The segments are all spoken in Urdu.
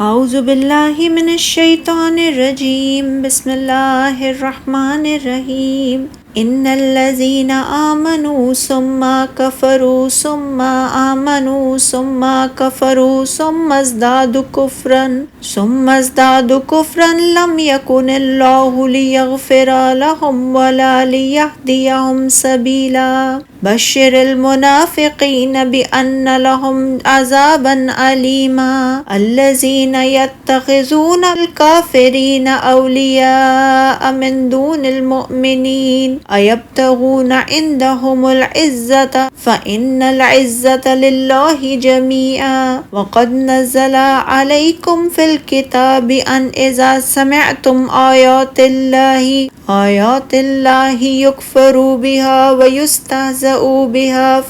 اعوذ باللہ من الشیطان الرجیم بسم اللہ الرحمن الرحیم ان الذین آمنوا ثم کفروا ثم آمنوا ثم کفروا ثم ازدادوا کفرا لم یکن اللہ لیغفر لهم ولا لیہدیہم سبیلا بشر المنافقین بأن لهم عذابا علیما الذین یتخذون الکافرین اولیاء من دون المؤمنین ایبتغون عندهم العزة فإن العزة لله جميعا وقد نزل عليكم في الكتاب أن إذا سمعتم آيات الله يكفر بها ويستهزأ بها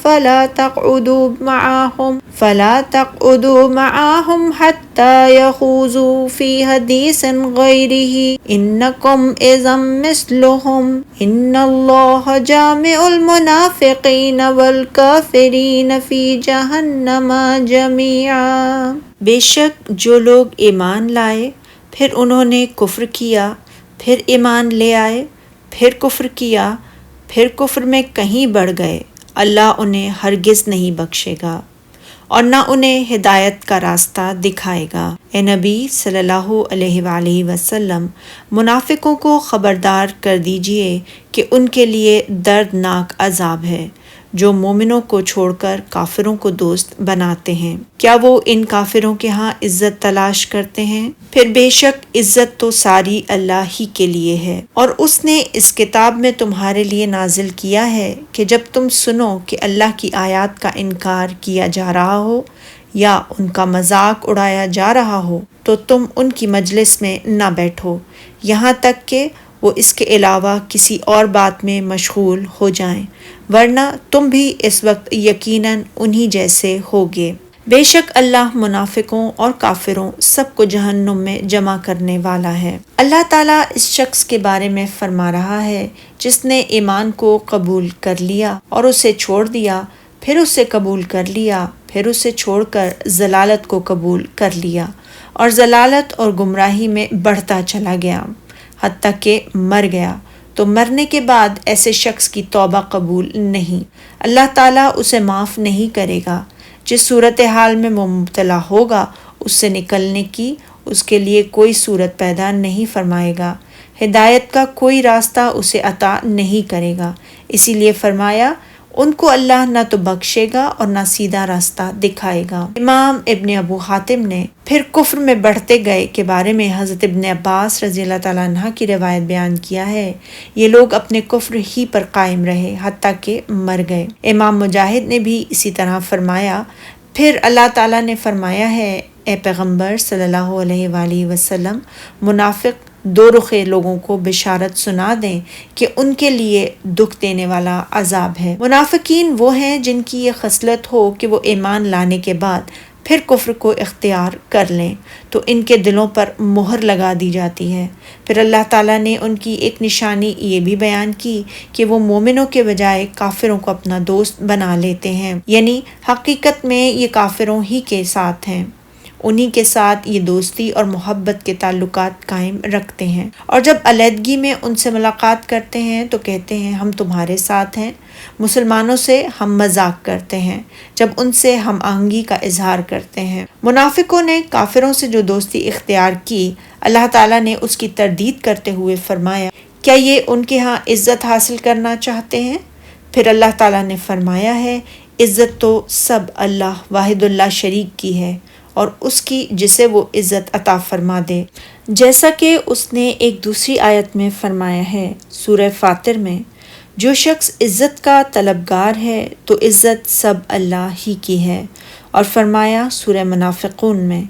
فلا تقعدوا معهم حتى يخوضوا في حديث غيره إنكم إذا مثلهم إن الله جامع المنافقين والكافرين في جهنم جميعا۔ بے شک جو لوگ ایمان لائے پھر انہوں نے کفر کیا، پھر ایمان لے آئے، پھر کفر کیا، پھر کفر میں کہیں بڑھ گئے، اللہ انہیں ہرگز نہیں بخشے گا اور نہ انہیں ہدایت کا راستہ دکھائے گا۔ اے نبی صلی اللہ علیہ وآلہ وسلم، منافقوں کو خبردار کر دیجئے کہ ان کے لیے دردناک عذاب ہے جو مومنوں کو چھوڑ کر کافروں کو دوست بناتے ہیں۔ کیا وہ ان کافروں کے ہاں عزت تلاش کرتے ہیں؟ پھر بے شک عزت تو ساری اللہ ہی کے لیے ہے، اور اس نے اس کتاب میں تمہارے لیے نازل کیا ہے کہ جب تم سنو کہ اللہ کی آیات کا انکار کیا جا رہا ہو یا ان کا مذاق اڑایا جا رہا ہو تو تم ان کی مجلس میں نہ بیٹھو یہاں تک کہ وہ اس کے علاوہ کسی اور بات میں مشغول ہو جائیں، ورنہ تم بھی اس وقت یقیناً انہی جیسے ہوگے۔ بے شک اللہ منافقوں اور کافروں سب کو جہنم میں جمع کرنے والا ہے۔ اللہ تعالیٰ اس شخص کے بارے میں فرما رہا ہے جس نے ایمان کو قبول کر لیا اور اسے چھوڑ دیا، پھر اسے قبول کر لیا، پھر اسے چھوڑ کر ضلالت کو قبول کر لیا اور ضلالت اور گمراہی میں بڑھتا چلا گیا حتیٰ کہ مر گیا، تو مرنے کے بعد ایسے شخص کی توبہ قبول نہیں، اللہ تعالیٰ اسے معاف نہیں کرے گا۔ جس صورتحال میں وہ مبتلا ہوگا اس سے نکلنے کی اس کے لیے کوئی صورت پیدا نہیں فرمائے گا، ہدایت کا کوئی راستہ اسے عطا نہیں کرے گا، اسی لیے فرمایا ان کو اللہ نہ تو بخشے گا اور نہ سیدھا راستہ دکھائے گا۔ امام ابن ابو حاتم نے پھر کفر میں بڑھتے گئے کے بارے میں حضرت ابن عباس رضی اللہ تعالیٰ عنہ کی روایت بیان کیا ہے، یہ لوگ اپنے کفر ہی پر قائم رہے حتیٰ کہ مر گئے۔ امام مجاہد نے بھی اسی طرح فرمایا۔ پھر اللہ تعالیٰ نے فرمایا ہے، اے پیغمبر صلی اللہ علیہ وآلہ وسلم، منافق دو رخے لوگوں کو بشارت سنا دیں کہ ان کے لیے دکھ دینے والا عذاب ہے۔ منافقین وہ ہیں جن کی یہ خصلت ہو کہ وہ ایمان لانے کے بعد پھر کفر کو اختیار کر لیں تو ان کے دلوں پر مہر لگا دی جاتی ہے۔ پھر اللہ تعالیٰ نے ان کی ایک نشانی یہ بھی بیان کی کہ وہ مومنوں کے بجائے کافروں کو اپنا دوست بنا لیتے ہیں، یعنی حقیقت میں یہ کافروں ہی کے ساتھ ہیں، انہی کے ساتھ یہ دوستی اور محبت کے تعلقات قائم رکھتے ہیں، اور جب علیحدگی میں ان سے ملاقات کرتے ہیں تو کہتے ہیں ہم تمہارے ساتھ ہیں۔ مسلمانوں سے ہم مذاق کرتے ہیں جب ان سے ہم آہنگی کا اظہار کرتے ہیں۔ منافقوں نے کافروں سے جو دوستی اختیار کی، اللہ تعالیٰ نے اس کی تردید کرتے ہوئے فرمایا کیا یہ ان کے ہاں عزت حاصل کرنا چاہتے ہیں؟ پھر اللہ تعالیٰ نے فرمایا ہے عزت تو سب اللہ واحد اللہ شریک کی ہے اور اس کی جسے وہ عزت عطا فرما دے، جیسا کہ اس نے ایک دوسری آیت میں فرمایا ہے سورہ فاطر میں، جو شخص عزت کا طلبگار ہے تو عزت سب اللہ ہی کی ہے، اور فرمایا سورہ منافقون میں،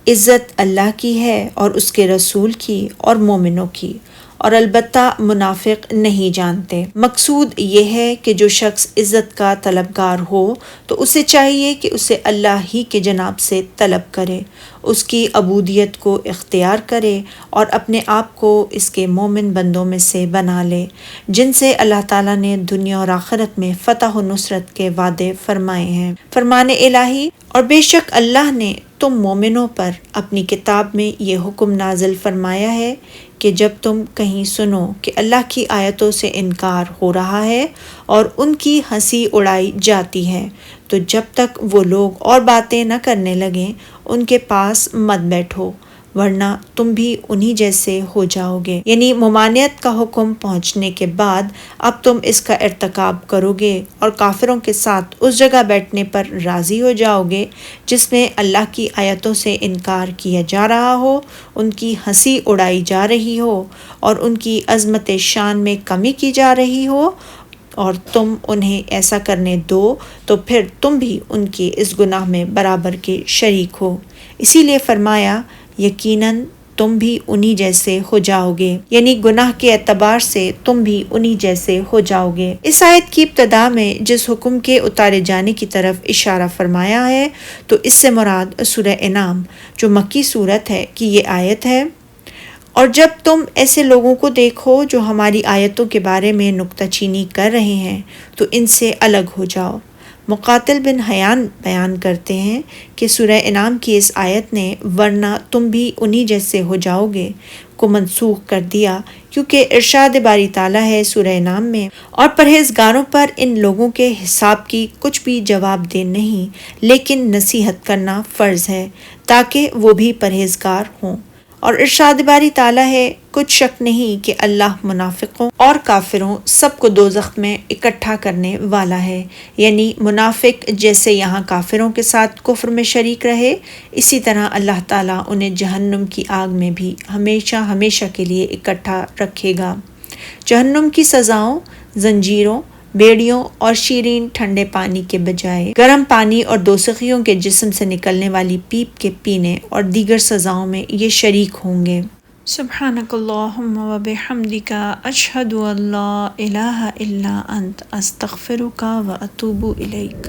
عزت اللہ کی ہے اور اس کے رسول کی اور مومنوں کی، اور البتہ منافق نہیں جانتے۔ مقصود یہ ہے کہ جو شخص عزت کا طلبگار ہو تو اسے چاہیے کہ اسے اللہ ہی کے جناب سے طلب کرے، اس کی عبودیت کو اختیار کرے اور اپنے آپ کو اس کے مومن بندوں میں سے بنا لے جن سے اللہ تعالیٰ نے دنیا اور آخرت میں فتح و نصرت کے وعدے فرمائے ہیں۔ فرمان الہی، اور بے شک اللہ نے تم مومنوں پر اپنی کتاب میں یہ حکم نازل فرمایا ہے کہ جب تم کہیں سنو کہ اللہ کی آیتوں سے انکار ہو رہا ہے اور ان کی ہنسی اڑائی جاتی ہے تو جب تک وہ لوگ اور باتیں نہ کرنے لگیں ان کے پاس مت بیٹھو، ورنہ تم بھی انہی جیسے ہو جاؤ گے۔ یعنی ممانعت کا حکم پہنچنے کے بعد اب تم اس کا ارتکاب کرو گے اور کافروں کے ساتھ اس جگہ بیٹھنے پر راضی ہو جاؤ گے جس میں اللہ کی آیتوں سے انکار کیا جا رہا ہو، ان کی ہنسی اڑائی جا رہی ہو اور ان کی عظمت شان میں کمی کی جا رہی ہو، اور تم انہیں ایسا کرنے دو تو پھر تم بھی ان کے اس گناہ میں برابر کے شریک ہو۔ اسی لیے فرمایا یقیناً تم بھی انہی جیسے ہو جاؤ گے، یعنی گناہ کے اعتبار سے تم بھی انہی جیسے ہو جاؤ گے۔ اس آیت کی ابتدا میں جس حکم کے اتارے جانے کی طرف اشارہ فرمایا ہے تو اس سے مراد سورہ انعام جو مکی صورت ہے کی یہ آیت ہے۔ اور جب تم ایسے لوگوں کو دیکھو جو ہماری آیتوں کے بارے میں نکتہ چینی کر رہے ہیں تو ان سے الگ ہو جاؤ۔ مقاتل بن حیان بیان کرتے ہیں کہ سورہ انعام کی اس آیت نے ورنہ تم بھی انہی جیسے ہو جاؤ گے کو منسوخ کر دیا، کیونکہ ارشاد باری تعالیٰ ہے سورہ انعام میں، اور پرہیزگاروں پر ان لوگوں کے حساب کی کچھ بھی جواب دہ نہیں لیکن نصیحت کرنا فرض ہے تاکہ وہ بھی پرہیزگار ہوں۔ اور ارشاد باری تعالیٰ ہے کچھ شک نہیں کہ اللہ منافقوں اور کافروں سب کو دوزخ میں اکٹھا کرنے والا ہے، یعنی منافق جیسے یہاں کافروں کے ساتھ کفر میں شریک رہے اسی طرح اللہ تعالیٰ انہیں جہنم کی آگ میں بھی ہمیشہ ہمیشہ کے لیے اکٹھا رکھے گا۔ جہنم کی سزاؤں زنجیروں، بیڑیوں اور شیرین ٹھنڈے پانی کے بجائے گرم پانی اور دوزخیوں کے جسم سے نکلنے والی پیپ کے پینے اور دیگر سزاؤں میں یہ شریک ہوں گے۔ سبحانک اللہم و بحمدک، اشہد ان لا الہ الا انت، استغفرک و اتوب الیک۔